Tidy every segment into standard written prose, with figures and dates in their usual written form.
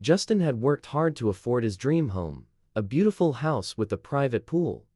Justin had worked hard to afford his dream home, a beautiful house with a private pool,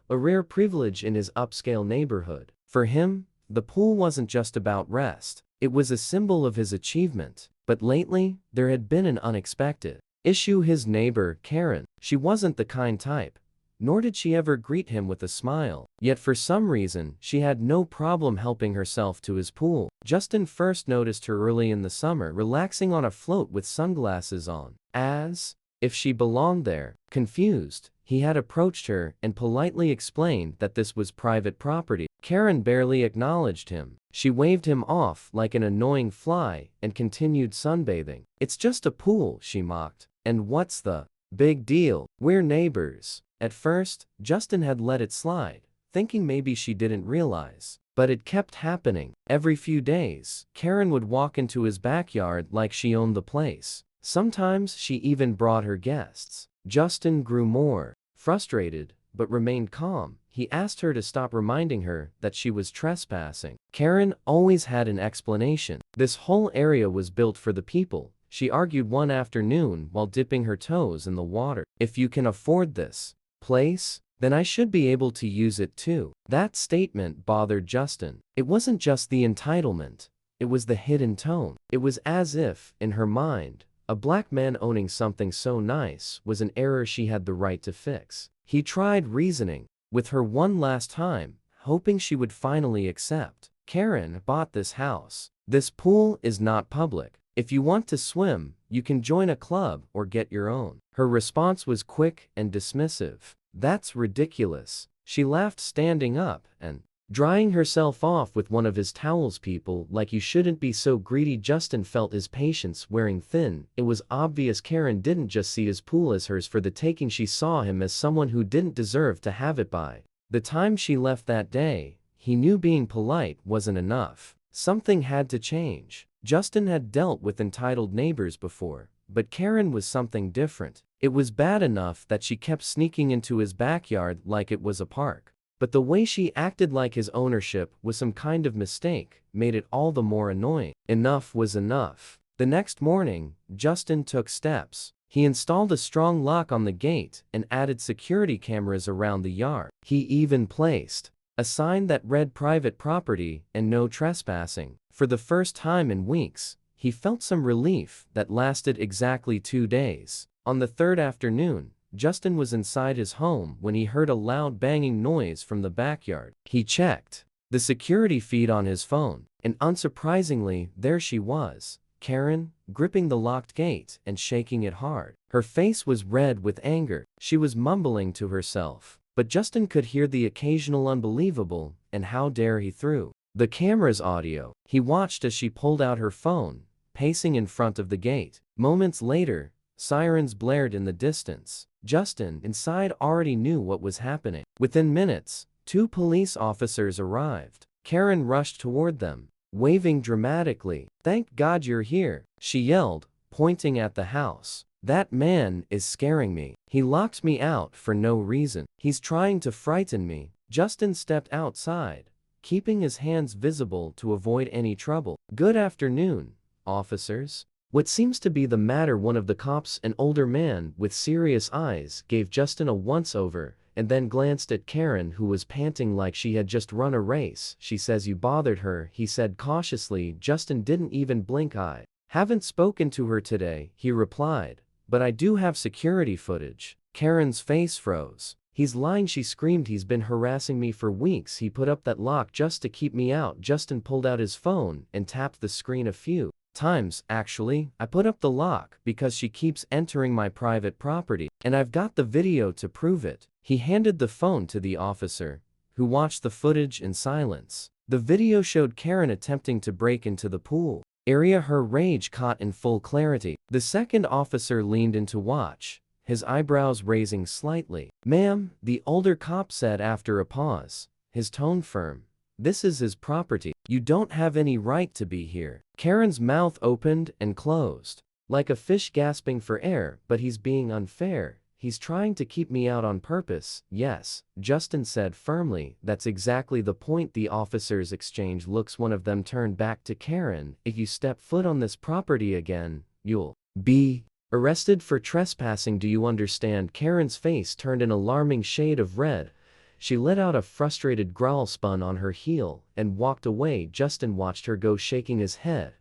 a rare privilege in his upscale neighborhood. For him, the pool wasn't just about rest, it was a symbol of his achievement. But lately, there had been an unexpected issue. His neighbor, Karen, she wasn't the kind type, nor did she ever greet him with a smile. Yet for some reason, she had no problem helping herself to his pool. Justin first noticed her early in the summer relaxing on a float with sunglasses on. As if she belonged there. Confused, he had approached her and politely explained that this was private property. Karen barely acknowledged him. She waved him off like an annoying fly and continued sunbathing. "It's just a pool," she mocked. "And what's the big deal? We're neighbors." At first, Justin had let it slide, thinking maybe she didn't realize. But it kept happening. Every few days, Karen would walk into his backyard like she owned the place. Sometimes she even brought her guests. Justin grew more frustrated, but remained calm. He asked her to stop reminding her that she was trespassing. Karen always had an explanation. "This whole area was built for the people," she argued one afternoon while dipping her toes in the water. "If you can afford this place, then I should be able to use it too." That statement bothered Justin. It wasn't just the entitlement, it was the hidden tone. It was as if, in her mind, a black man owning something so nice was an error she had the right to fix. He tried reasoning with her one last time, hoping she would finally accept. "Karen bought this house. This pool is not public. If you want to swim, you can join a club or get your own." Her response was quick and dismissive. "That's ridiculous." She laughed, standing up and drying herself off with one of his towels. "People like you shouldn't be so greedy." Justin felt his patience wearing thin. It was obvious Karen didn't just see his pool as hers for the taking, she saw him as someone who didn't deserve to have it. By the time she left that day, he knew being polite wasn't enough. Something had to change. Justin had dealt with entitled neighbors before, but Karen was something different. It was bad enough that she kept sneaking into his backyard like it was a park. But the way she acted like his ownership was some kind of mistake made it all the more annoying. Enough was enough. The next morning, Justin took steps. He installed a strong lock on the gate and added security cameras around the yard. He even placed a sign that read "private property" and "no trespassing." For the first time in weeks, he felt some relief that lasted exactly 2 days. On the third afternoon, Justin was inside his home when he heard a loud banging noise from the backyard. He checked the security feed on his phone, and unsurprisingly, there she was, Karen, gripping the locked gate and shaking it hard. Her face was red with anger. She was mumbling to herself, but Justin could hear the occasional "unbelievable" and "how dare he" through the camera's audio. He watched as she pulled out her phone, pacing in front of the gate. Moments later, sirens blared in the distance. Justin, inside, already knew what was happening. Within minutes, 2 police officers arrived. Karen rushed toward them, waving dramatically. "Thank God you're here," she yelled, pointing at the house. "That man is scaring me. He locked me out for no reason. He's trying to frighten me." Justin stepped outside, keeping his hands visible to avoid any trouble. "Good afternoon, officers. What seems to be the matter?" One of the cops, an older man with serious eyes, gave Justin a once-over and then glanced at Karen, who was panting like she had just run a race. "She says you bothered her," he said cautiously. Justin didn't even blink. "I haven't spoken to her today," he replied, "but I do have security footage." Karen's face froze. "He's lying," she screamed. "He's been harassing me for weeks. He put up that lock just to keep me out." Justin pulled out his phone and tapped the screen a few times. "Actually, I put up the lock because she keeps entering my private property, and I've got the video to prove it." He handed the phone to the officer, who watched the footage in silence. The video showed Karen attempting to break into the pool area, her rage caught in full clarity. The second officer leaned in to watch, his eyebrows raising slightly. "Ma'am," the older cop said after a pause, his tone firm, "this is his property. You don't have any right to be here." Karen's mouth opened and closed, like a fish gasping for air. "But he's being unfair. He's trying to keep me out on purpose." "Yes," Justin said firmly, "that's exactly the point." The officers exchanged looks. One of them turned back to Karen. "If you step foot on this property again, you'll be Arrested for trespassing, do you understand? Karen's face turned an alarming shade of red. She let out a frustrated growl, spun on her heel, and walked away. Justin watched her go, shaking his head.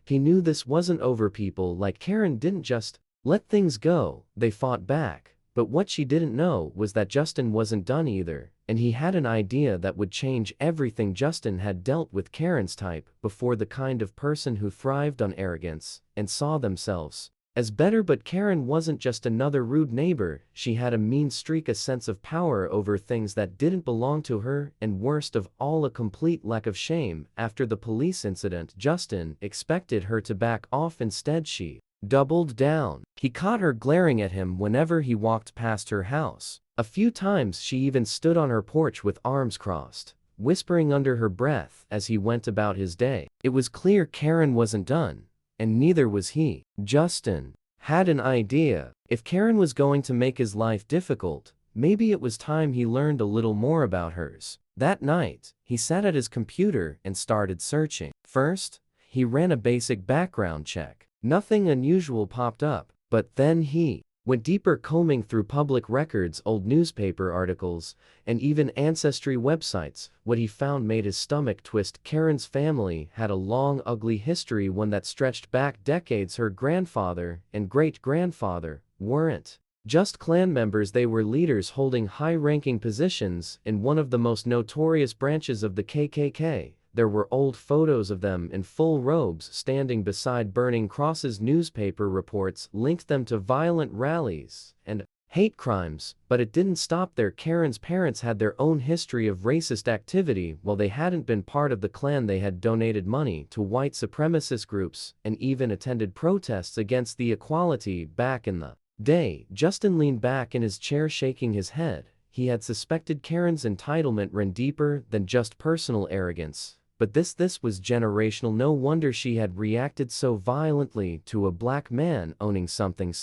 He knew this wasn't over. People like Karen didn't just let things go, they fought back. But what she didn't know was that Justin wasn't done either, and he had an idea that would change everything. Justin had dealt with Karen's type before, the kind of person who thrived on arrogance and saw themselves as better. But Karen wasn't just another rude neighbor. She had a mean streak, a sense of power over things that didn't belong to her, and worst of all, a complete lack of shame. After the police incident, Justin expected her to back off. Instead, she doubled down. He caught her glaring at him whenever he walked past her house. A few times she even stood on her porch with arms crossed, whispering under her breath as he went about his day. It was clear Karen wasn't done, and neither was he. Justin had an idea. If Karen was going to make his life difficult, maybe it was time he learned a little more about hers. That night, he sat at his computer and started searching. First, he ran a basic background check. Nothing unusual popped up, but then he went deeper, combing through public records, old newspaper articles, and even ancestry websites. What he found made his stomach twist. Karen's family had a long, ugly history, one that stretched back decades. Her grandfather and great-grandfather weren't just clan members, they were leaders holding high-ranking positions in one of the most notorious branches of the KKK. There were old photos of them in full robes standing beside burning crosses. Newspaper reports linked them to violent rallies and hate crimes, but it didn't stop there. Karen's parents had their own history of racist activity. While they hadn't been part of the Klan, they had donated money to white supremacist groups and even attended protests against the equality back in the day. Justin leaned back in his chair, shaking his head. He had suspected Karen's entitlement ran deeper than just personal arrogance. But this was generational. No wonder she had reacted so violently to a black man owning something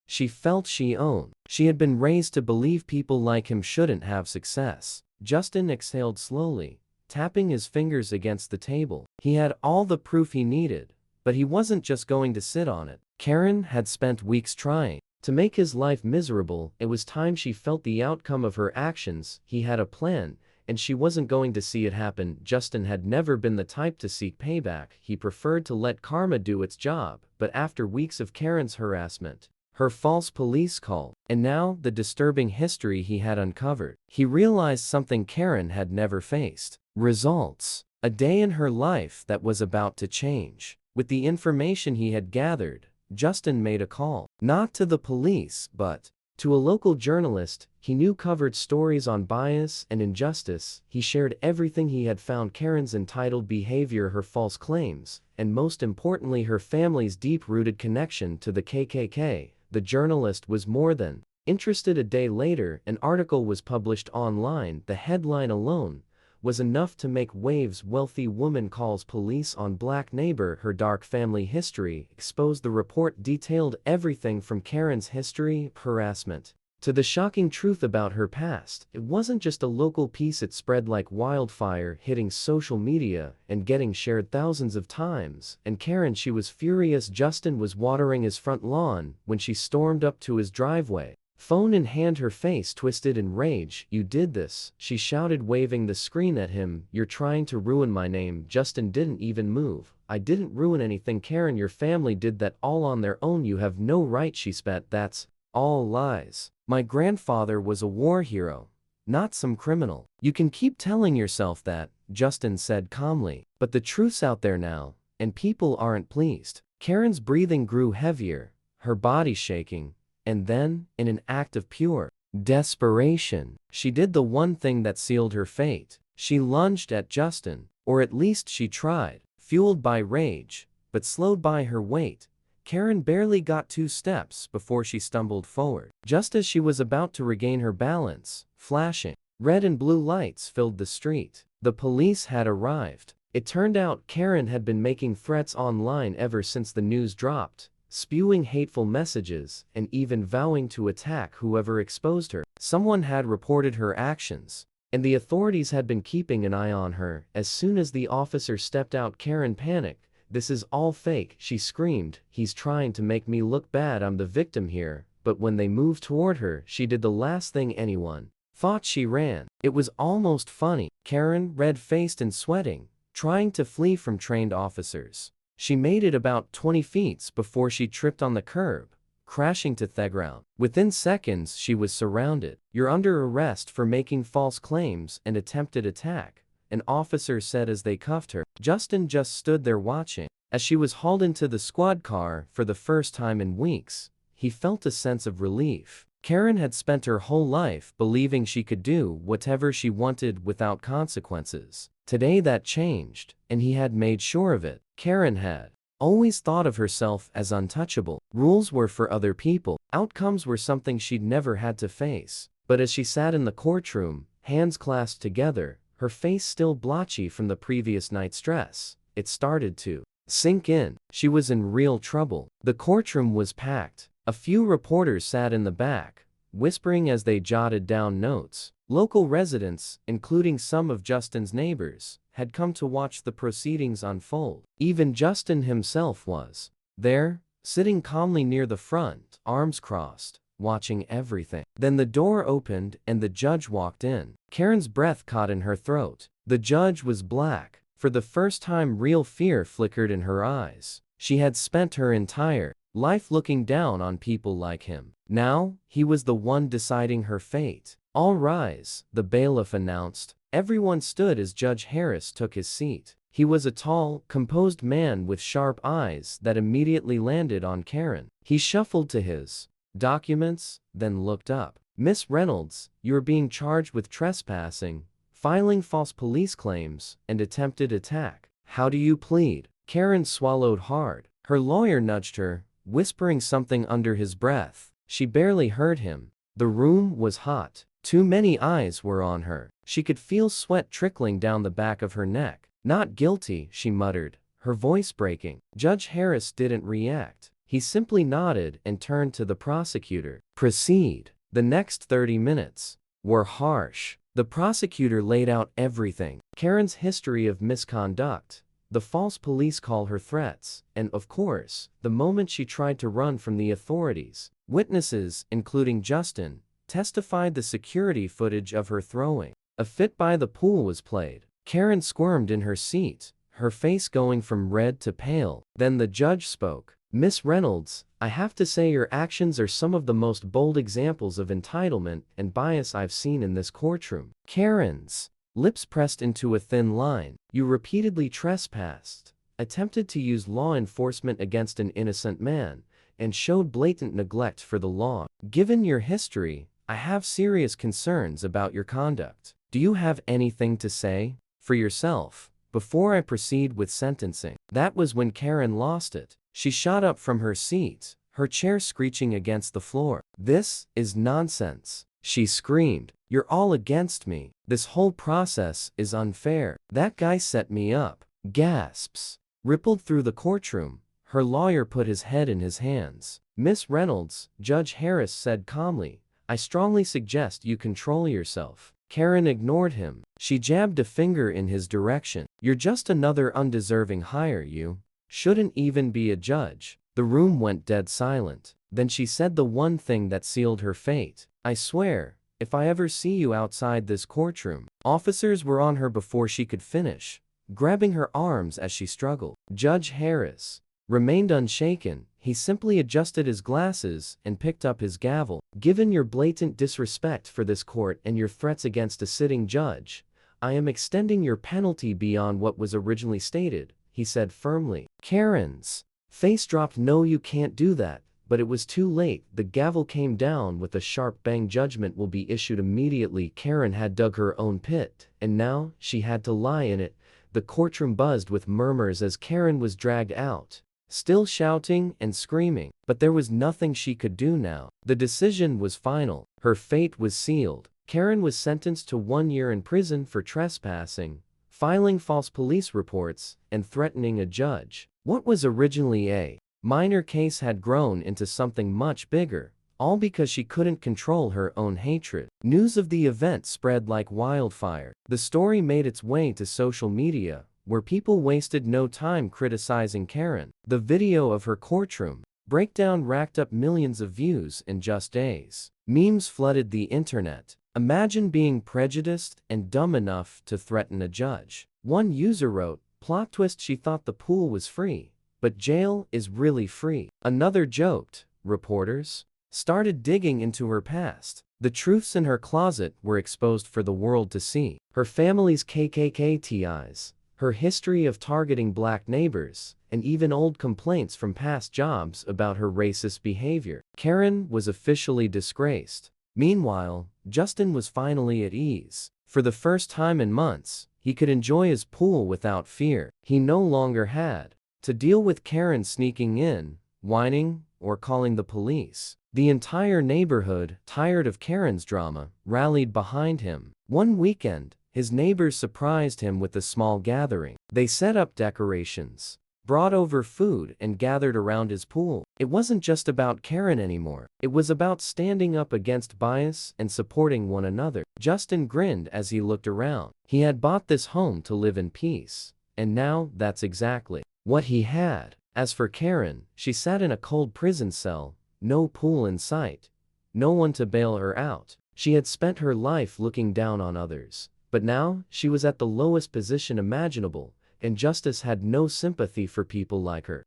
she felt she owned. She had been raised to believe people like him shouldn't have success. Justin exhaled slowly, tapping his fingers against the table. He had all the proof he needed, but he wasn't just going to sit on it. Karen had spent weeks trying to make his life miserable. It was time she felt the outcome of her actions. He had a plan, and she wasn't going to see it happen. Justin had never been the type to seek payback. He preferred to let karma do its job. But after weeks of Karen's harassment, her false police call, and now the disturbing history he had uncovered, he realized something Karen had never faced. Results. A day in her life that was about to change. With the information he had gathered, Justin made a call. Not to the police, but to a local journalist he knew covered stories on bias and injustice. He shared everything he had found: Karen's entitled behavior, her false claims, and most importantly, her family's deep-rooted connection to the KKK. The journalist was more than interested. A day later, an article was published online. The headline alone was enough to make waves. Wealthy woman calls police on black neighbor. Her dark family history exposed. The report detailed everything from Karen's history, harassment, to the shocking truth about her past. It wasn't just a local piece, it spread like wildfire, hitting social media and getting shared thousands of times. And Karen, she was furious. Justin was watering his front lawn when she stormed up to his driveway, phone in hand, her face twisted in rage. "You did this," she shouted, waving the screen at him. "You're trying to ruin my name." Justin didn't even move. "I didn't ruin anything, Karen. Your family did that all on their own. You have no right," she spat. "That's all lies. My grandfather was a war hero, not some criminal." "You can keep telling yourself that," Justin said calmly, "but the truth's out there now, and people aren't pleased." Karen's breathing grew heavier, her body shaking. And then, in an act of pure desperation, she did the one thing that sealed her fate. She lunged at Justin, or at least she tried. Fueled by rage, but slowed by her weight, Karen barely got 2 steps before she stumbled forward. Just as she was about to regain her balance, flashing red and blue lights filled the street. The police had arrived. It turned out Karen had been making threats online ever since the news dropped, spewing hateful messages and even vowing to attack whoever exposed her. Someone had reported her actions, and the authorities had been keeping an eye on her. As soon as the officer stepped out, Karen panicked. "This is all fake," she screamed. "He's trying to make me look bad. I'm the victim here." But when they moved toward her, she did the last thing anyone thought. She ran. It was almost funny. Karen, red-faced and sweating, trying to flee from trained officers. She made it about 20 feet before she tripped on the curb, crashing to the ground. Within seconds, she was surrounded. "You're under arrest for making false claims and attempted attack," an officer said as they cuffed her. Justin just stood there watching. As she was hauled into the squad car for the first time in weeks, he felt a sense of relief. Karen had spent her whole life believing she could do whatever she wanted without consequences. Today that changed, and he had made sure of it. Karen had always thought of herself as untouchable. Rules were for other people. Outcomes were something she'd never had to face. But as she sat in the courtroom, hands clasped together, her face still blotchy from the previous night's stress, it started to sink in. She was in real trouble. The courtroom was packed. A few reporters sat in the back, whispering as they jotted down notes. Local residents, including some of Justin's neighbors, had come to watch the proceedings unfold. Even Justin himself was there, sitting calmly near the front, arms crossed, watching everything. Then the door opened and the judge walked in. Karen's breath caught in her throat. The judge was black. For the first time, real fear flickered in her eyes. She had spent her entire life looking down on people like him. Now, he was the one deciding her fate. "All rise," the bailiff announced. Everyone stood as Judge Harris took his seat. He was a tall, composed man with sharp eyes that immediately landed on Karen. He shuffled to his documents, then looked up. "Miss Reynolds, you are being charged with trespassing, filing false police claims, and attempted attack. How do you plead?" Karen swallowed hard. Her lawyer nudged her, whispering something under his breath. She barely heard him. The room was hot. Too many eyes were on her. She could feel sweat trickling down the back of her neck. "Not guilty," she muttered, her voice breaking. Judge Harris didn't react. He simply nodded and turned to the prosecutor. "Proceed." The next 30 minutes were harsh. The prosecutor laid out everything: Karen's history of misconduct, the false police call, her threats, and, of course, the moment she tried to run from the authorities. Witnesses, including Justin, testified. The security footage of her throwing a fit by the pool was played. Karen squirmed in her seat, her face going from red to pale. Then the judge spoke. "Miss Reynolds, I have to say your actions are some of the most bold examples of entitlement and bias I've seen in this courtroom." Karen's lips pressed into a thin line. "You repeatedly trespassed, attempted to use law enforcement against an innocent man, and showed blatant neglect for the law. Given your history, I have serious concerns about your conduct. Do you have anything to say for yourself before I proceed with sentencing?" That was when Karen lost it. She shot up from her seat, her chair screeching against the floor. "This is nonsense," she screamed. "You're all against me. This whole process is unfair. That guy set me up." Gasps rippled through the courtroom. Her lawyer put his head in his hands. "Miss Reynolds," Judge Harris said calmly, "I strongly suggest you control yourself." Karen ignored him. She jabbed a finger in his direction. "You're just another undeserving hire. You shouldn't even be a judge." The room went dead silent. Then she said the one thing that sealed her fate. "I swear, if I ever see you outside this courtroom." Officers were on her before she could finish, grabbing her arms as she struggled. Judge Harris remained unshaken. He simply adjusted his glasses and picked up his gavel. "Given your blatant disrespect for this court and your threats against a sitting judge, I am extending your penalty beyond what was originally stated," he said firmly. Karen's face dropped. "No, you can't do that." But it was too late. The gavel came down with a sharp bang. "Judgment will be issued immediately." Karen had dug her own pit, and now she had to lie in it. The courtroom buzzed with murmurs as Karen was dragged out, still shouting and screaming. But there was nothing she could do now. The decision was final. Her fate was sealed. Karen was sentenced to 1 year in prison for trespassing, filing false police reports, and threatening a judge. What was originally a minor case had grown into something much bigger, all because she couldn't control her own hatred. News of the event spread like wildfire. The story made its way to social media, where people wasted no time criticizing Karen. The video of her courtroom breakdown racked up millions of views in just days. Memes flooded the internet. Imagine being prejudiced and dumb enough to threaten a judge. One user wrote, "Plot twist, she thought the pool was free, but jail is really free." Another joked, "Reporters started digging into her past. The truths in her closet were exposed for the world to see. Her family's KKK ties, her history of targeting black neighbors, and even old complaints from past jobs about her racist behavior." Karen was officially disgraced. Meanwhile, Justin was finally at ease. For the first time in months, he could enjoy his pool without fear. He no longer had to deal with Karen sneaking in, whining, or calling the police. The entire neighborhood, tired of Karen's drama, rallied behind him. One weekend, his neighbors surprised him with a small gathering. They set up decorations, brought over food, and gathered around his pool. It wasn't just about Karen anymore. It was about standing up against bias and supporting one another. Justin grinned as he looked around. He had bought this home to live in peace, and now that's exactly what he had. As for Karen, she sat in a cold prison cell, no pool in sight, no one to bail her out. She had spent her life looking down on others, but now she was at the lowest position imaginable, and justice had no sympathy for people like her.